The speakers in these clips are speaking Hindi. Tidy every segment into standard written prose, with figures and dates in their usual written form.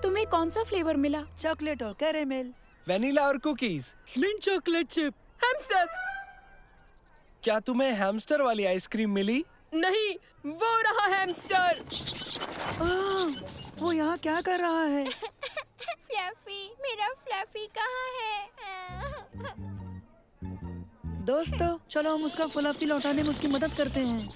तुम्हें कौन सा फ्लेवर मिला? चॉकलेट और कैरेमल। वेनिला और cookies. Mint chocolate chip. Hamster. क्या तुम्हें हैमस्टर वाली आइसक्रीम मिली? नहीं, वो रहा हैमस्टर। वो यहाँ क्या कर रहा है? फ्लफी, मेरा फ्लफी कहाँ है? दोस्तों, चलो हम उसका फ्लफी लौटाने में उसकी मदद करते हैं।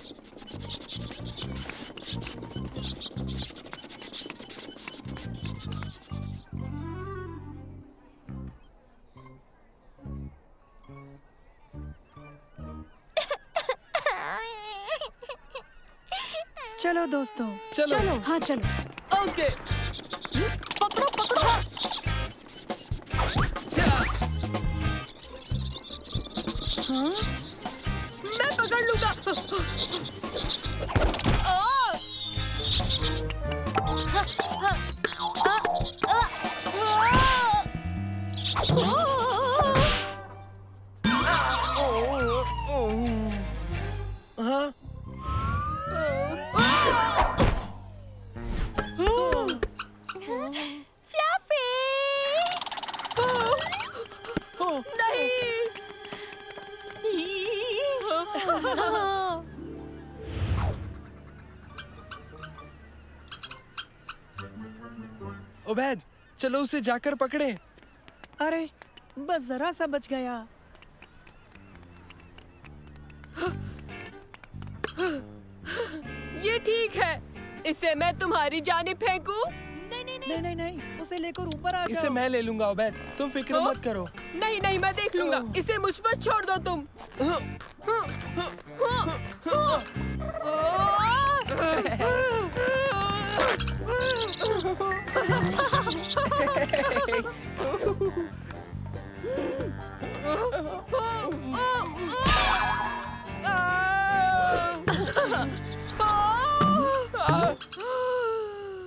चलो दोस्तों, चलो। हाँ चलो। ओके। पकड़ो पकड़ो। हाँ? मैं पकड़ लूंगा। हाँ? फ्लफी! उबैद, चलो उसे जाकर पकड़े। अरे, बस जरा सा बच गया। ये ठीक है। इसे मैं तुम्हारी जानिब फेंकूं? नहीं, उसे लेकर ऊपर आ जाओ। इसे मैं ले लूंगा उबैद, तुम फिक्र मत करो। नहीं, मैं देख लूंगा। इसे मुझ पर छोड़ दो तुम।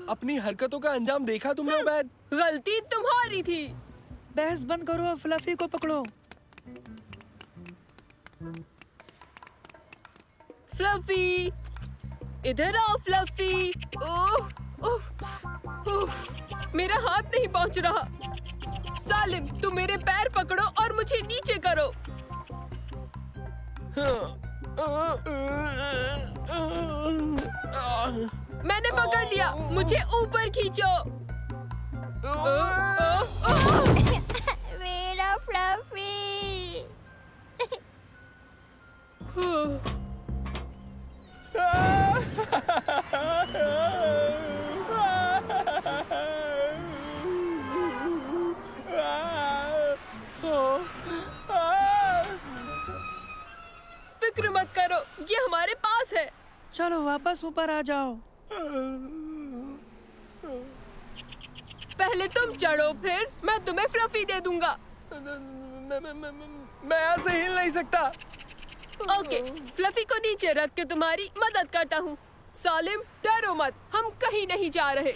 अपनी हरकतों का अंजाम देखा तुमने उबैद? गलती तुम्हारी थी। बहस बंद करो और फ्लफी को पकड़ो। फ्लफी, इधर आओ फ्लफी। ओह, मेरा हाथ नहीं पहुंच रहा। सालिम, तुम मेरे पैर पकड़ो और मुझे नीचे करो। मैंने पकड़ लिया, मुझे ऊपर खींचो। मेरा फ्लफी। फिक्र मत करो, ये हमारे पास है। चलो वापस ऊपर आ जाओ। पहले तुम चढ़ो, फिर मैं तुम्हें फ्लफी दे दूंगा। मैं यहाँ से हिल नहीं सकता। ओके, फ्लफी को नीचे रख के तुम्हारी मदद करता हूँ। सालिम, डरो मत, हम कहीं नहीं जा रहे।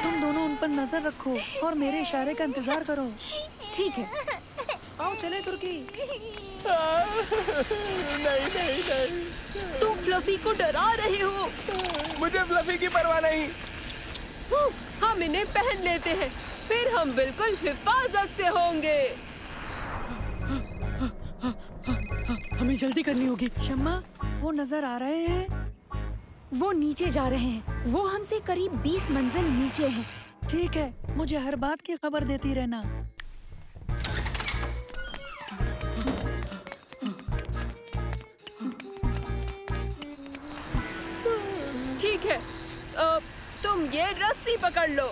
तुम दोनों उन पर नजर रखो और मेरे इशारे का इंतजार करो। ठीक है। आओ चले तुर्की। नहीं। तुम फ्लफी को डरा रहे हो। मुझे फ्लफी की परवाह नहीं। हम इन्हें पहन लेते हैं। फिर हम बिल्कुल हिफाजत से होंगे। हमें जल्दी करनी होगी। शम्मा, वो नजर आ रहे हैं? वो नीचे जा रहे हैं। वो हमसे करीब 20 मंजिल नीचे हैं। ठीक है, मुझे हर बात की खबर देती रहना। ठीक है, तुम ये रस्सी पकड़ लो।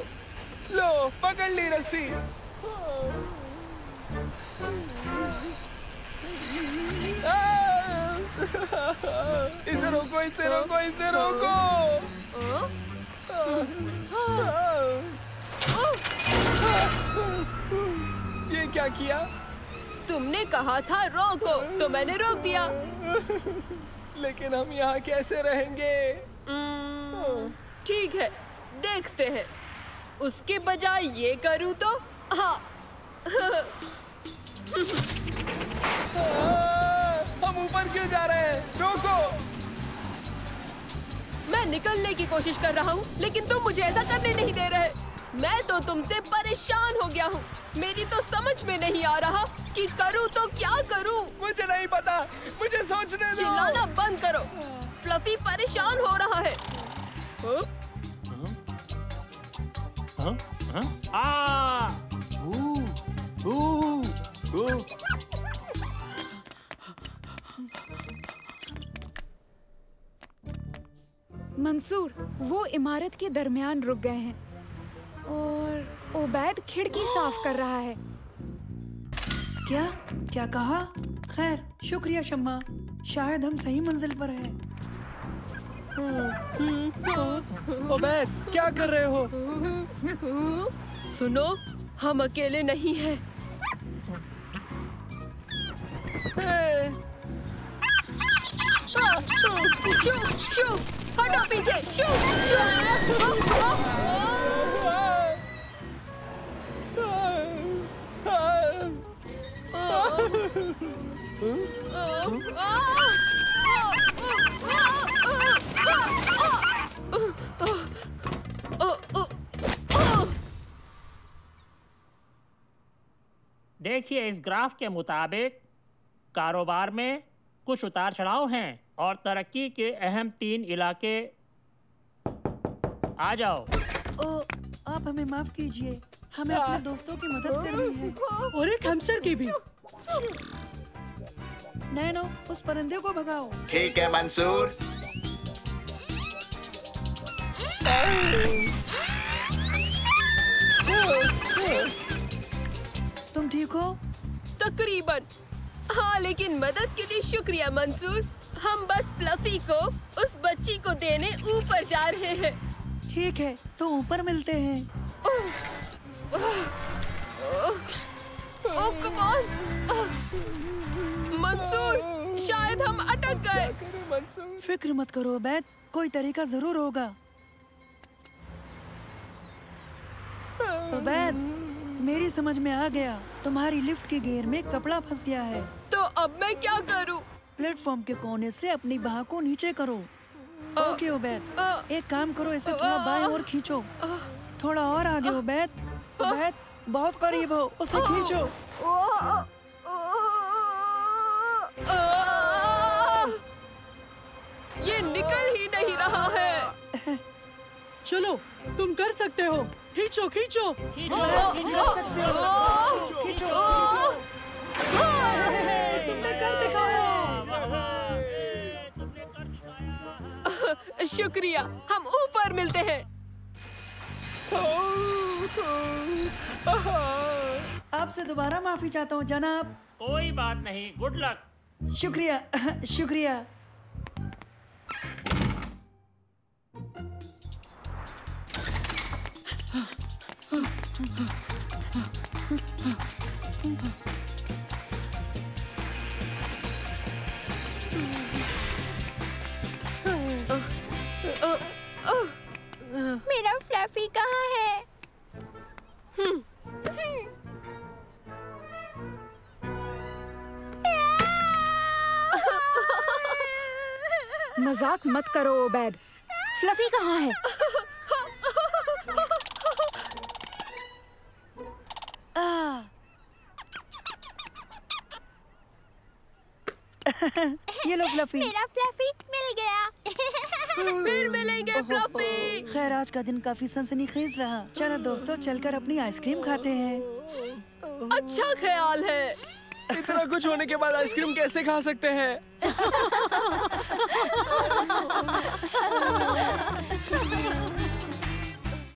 लो, पकड़ ली रस्सी। इसे रोको, इसे रोको, इसे रोको। ये क्या किया? तुमने कहा था रोको, तो मैंने रोक दिया। लेकिन हम यहाँ कैसे रहेंगे? ठीक है, देखते हैं। उसके बजाय ये करूँ तो? हाँ। हम ऊपर क्यों जा रहे हैं? रोको। मैं निकलने की कोशिश कर रहा हूँ, लेकिन तुम मुझे ऐसा करने नहीं दे रहे। मैं तो तुमसे परेशान हो गया हूँ। मेरी तो समझ में नहीं आ रहा कि करूँ तो क्या करूँ। मुझे नहीं पता, मुझे सोचने दो। चिल्लाना बंद करो। फ्लफी परेशान हो रहा है। मंसूर, वो इमारत के दरमियान रुक गए हैं और ओबैद खिड़की साफ कर रहा है। क्या क्या कहा? खैर, शुक्रिया शम्मा, शायद हम सही मंजिल पर हैं। ओबैद, क्या कर रहे हो? सुनो, हम अकेले नहीं हैं। शू, शू, हटो पीछे। शू, शू। देखिए, इस ग्राफ के मुताबिक कारोबार में कुछ उतार चढ़ाव हैं और तरक्की के अहम 3 इलाके। आ जाओ। ओ, आप हमें माफ कीजिए, हमें अपने दोस्तों की मदद करनी है। और एक हैमस्टर की भी। नैनो, उस परिंदे को भगाओ। ठीक है मंसूर। तुम ठीक हो? तकरीबन। हाँ, लेकिन मदद के लिए शुक्रिया मंसूर। हम बस फ्लफी को उस बच्ची को देने ऊपर जा रहे हैं। ठीक है, तो ऊपर मिलते हैं। ओह कम ऑन। मंसूर, शायद हम अटक गए। मंसूर, फिक्र मत करो ओबैद, कोई तरीका जरूर होगा। ओबैद, मेरी समझ में आ गया, तुम्हारी लिफ्ट के गियर में कपड़ा फंस गया है। तो अब मैं क्या करूं? प्लेटफॉर्म के कोने से अपनी बाह को नीचे करो। ओके ओबैद, एक काम करो, इसे थोड़ा बाएं ओर खींचो। थोड़ा और आगे ओबैद। ओबैद, बहुत करीब हो, उसे खींचो। ये निकल ही नहीं रहा है। चलो, तुम कर सकते हो। खींचो खींचो। तुमने कर दिखाया। शुक्रिया, हम ऊपर मिलते हैं। आपसे दोबारा माफी चाहता हूँ जनाब। कोई बात नहीं, गुड लक। शुक्रिया शुक्रिया। मेरा फ्लफी कहाँ है? मजाक मत करो ओबैद, फ्लफी कहाँ है? ये लो फ्लफी। मेरा फ्लफी मिल गया। फिर मिलेंगे फ्लफी। खैर आज का दिन काफी सनसनीखेज रहा। चलो दोस्तों चलकर अपनी आइसक्रीम खाते हैं। अच्छा ख्याल है। इतना कुछ होने के बाद आइसक्रीम कैसे खा सकते हैं?